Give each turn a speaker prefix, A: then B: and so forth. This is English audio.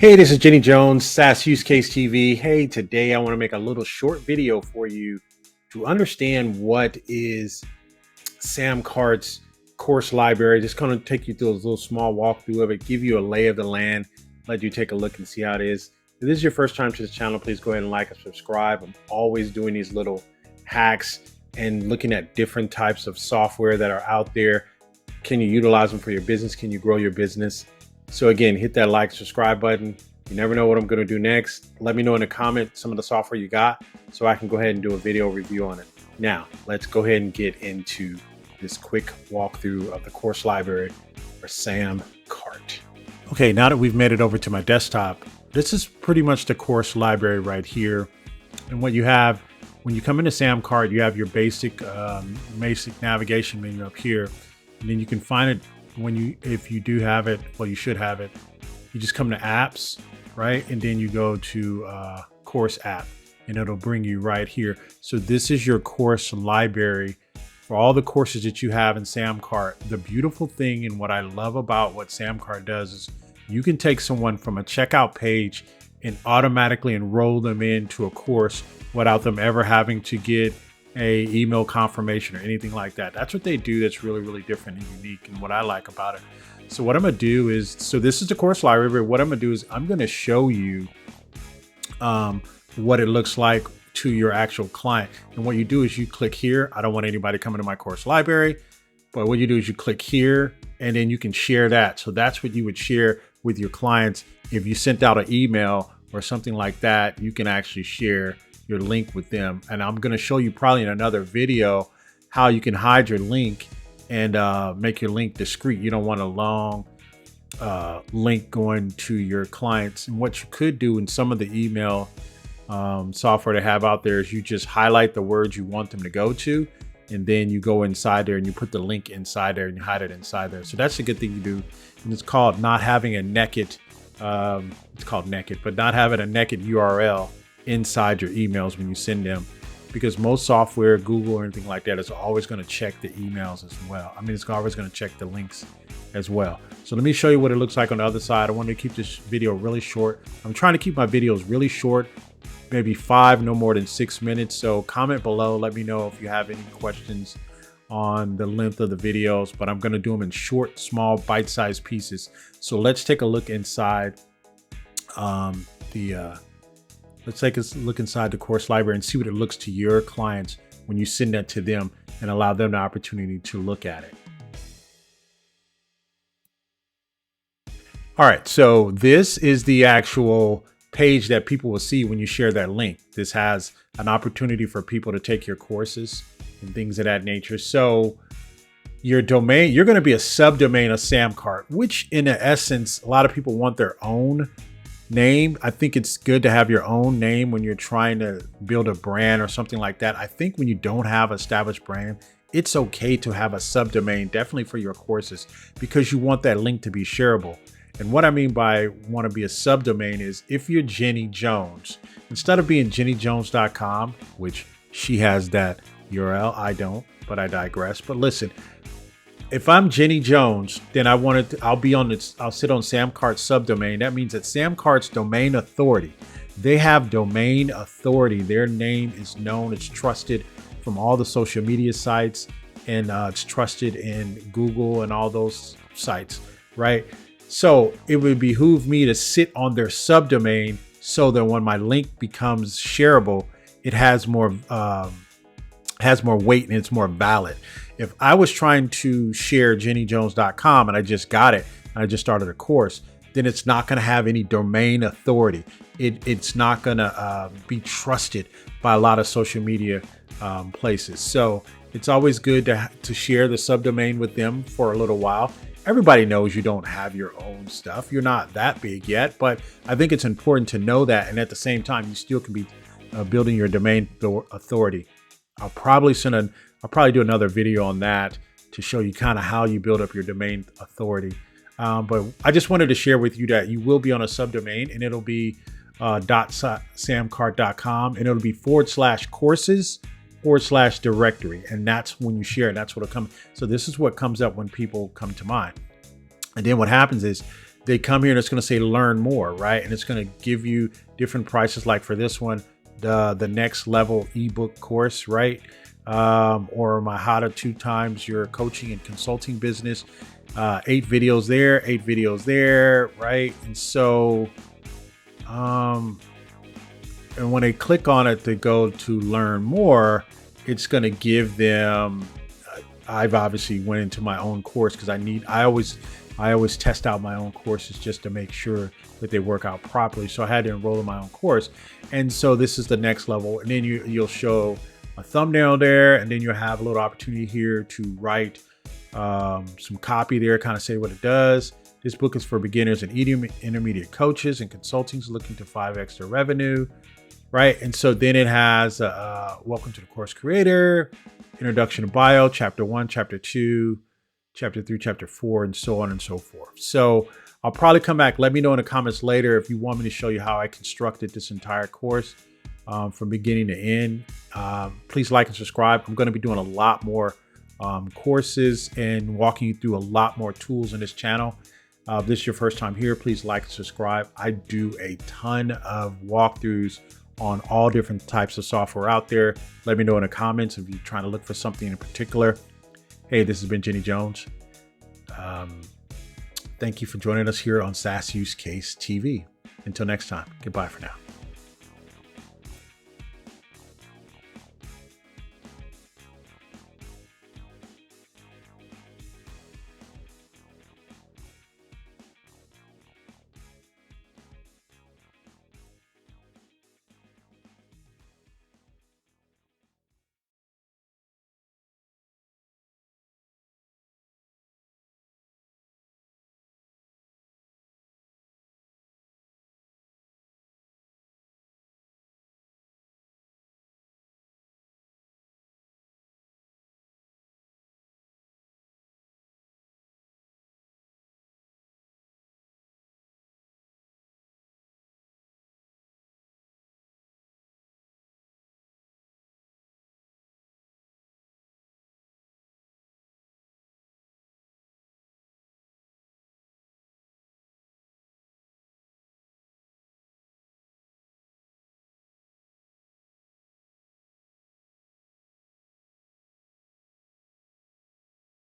A: Hey, this is Jenny Jones, SaaS Use Case TV. Hey, today I want to make a little short video for you to understand what is SamCart's course library. Just kind of take you through a little small walkthrough of it, give you a lay of the land, let you take a look and see how it is. If this is your first time to the channel, please go ahead and like and subscribe. I'm always doing these little hacks and looking at different types of software that are out there. Can you utilize them for your business? Can you grow your business? So again, hit that like, subscribe button. You never know what I'm going to do next. Let me know in the comments some of the software you got so I can go ahead and do a video review on it. Now, let's go ahead and get into this quick walkthrough of the course library for SamCart. Okay, now that we've made it over to my desktop, this is pretty much the course library right here. And what you have, when you come into SamCart, you have your basic navigation menu up here. And then you can find it if you do have it, well, you should have it. You just come to apps, right? And then you go to course app and it'll bring you right here. So this is your course library for all the courses that you have in SamCart. The beautiful thing and what I love about what SamCart does is you can take someone from a checkout page and automatically enroll them into a course without them ever having to get a email confirmation or anything like that. That's what they do that's really, really different and unique and what I like about it. So what I'm gonna do is, so this is the course library. What I'm gonna do is I'm gonna show you what it looks like to your actual client. And what you do is you click here. I don't want anybody coming to my course library, but what you do is you click here and then you can share that. So that's what you would share with your clients. If you sent out an email or something like that, you can actually share your link with them. And I'm going to show you probably in another video how you can hide your link and make your link discreet. You don't want a long link going to your clients. And what you could do in some of the email software they have out there is you just highlight the words you want them to go to, and then you go inside there and you put the link inside there and you hide it inside there. So that's a good thing to do. And it's called not having a naked, it's called naked, but not having a naked URL inside your emails when you send them, because most software, Google or anything like that, is always going to check the emails as well. I mean, it's always going to check the links as well. So let me show you what it looks like on the other side. I want to keep this video really short. I'm trying to keep my videos really short, maybe 5, no more than 6 minutes. So comment below, let me know if you have any questions on the length of the videos, but I'm going to do them in short, small, bite-sized pieces. So let's take a look inside let's take a look inside the course library and see what it looks to your clients when you send that to them and allow them the opportunity to look at it. All right, so this is the actual page that people will see when you share that link. This has an opportunity for people to take your courses and things of that nature. So your domain, you're going to be a subdomain of SamCart, which in essence, a lot of people want their own name. I think it's good to have your own name when you're trying to build a brand or something like that. I think when you don't have an established brand, it's okay to have a subdomain, definitely for your courses, because you want that link to be shareable. And what I mean by want to be a subdomain is if you're Jenny Jones, instead of being jennyjones.com, which she has that URL, I don't, but I digress. But listen, if I'm Jenny Jones, then I'll sit on SamCart's subdomain. That means that SamCart's domain authority, they have domain authority. Their name is known, it's trusted from all the social media sites, and it's trusted in Google and all those sites, right? So it would behoove me to sit on their subdomain so that when my link becomes shareable, it has more weight and it's more valid. If I was trying to share jennyjones.com and I just got it and I just started a course, then it's not going to have any domain authority. It's not going to be trusted by a lot of social media places. So it's always good to share the subdomain with them for a little while. Everybody knows you don't have your own stuff. You're not that big yet, but I think it's important to know that. And at the same time, you still can be building your domain authority. I'll probably do another video on that to show you kind of how you build up your domain authority. But I just wanted to share with you that you will be on a subdomain, and it'll be .samcart.com, and it'll be /courses/directory. And that's when you share it. That's what'll come. So this is what comes up when people come to mind. And then what happens is they come here and it's going to say learn more, right? And it's going to give you different prices. Like for this one, the next level ebook course, right? Or my how to 2x your coaching and consulting business. 8 videos there, 8 videos there, right? And so, and when they click on it to go to learn more, it's going to give them, I've obviously went into my own course because I always test out my own courses just to make sure that they work out properly. So I had to enroll in my own course. And so this is the next level. And then you'll show a thumbnail there, and then you'll have a little opportunity here to write some copy there, kind of say what it does. This book is for beginners and intermediate coaches and consultants looking to 5x their revenue, right? And so then it has welcome to the course creator, introduction to bio, chapter 1, chapter 2, chapter 3, chapter 4, and so on and so forth. So I'll probably come back. Let me know in the comments later if you want me to show you how I constructed this entire course from beginning to end. Please like and subscribe. I'm going to be doing a lot more courses and walking you through a lot more tools in this channel. If this is your first time here, please like and subscribe. I do a ton of walkthroughs on all different types of software out there. Let me know in the comments if you're trying to look for something in particular. Hey, this has been Jenny Jones. Thank you for joining us here on SaaS Use Case TV. Until next time, goodbye for now.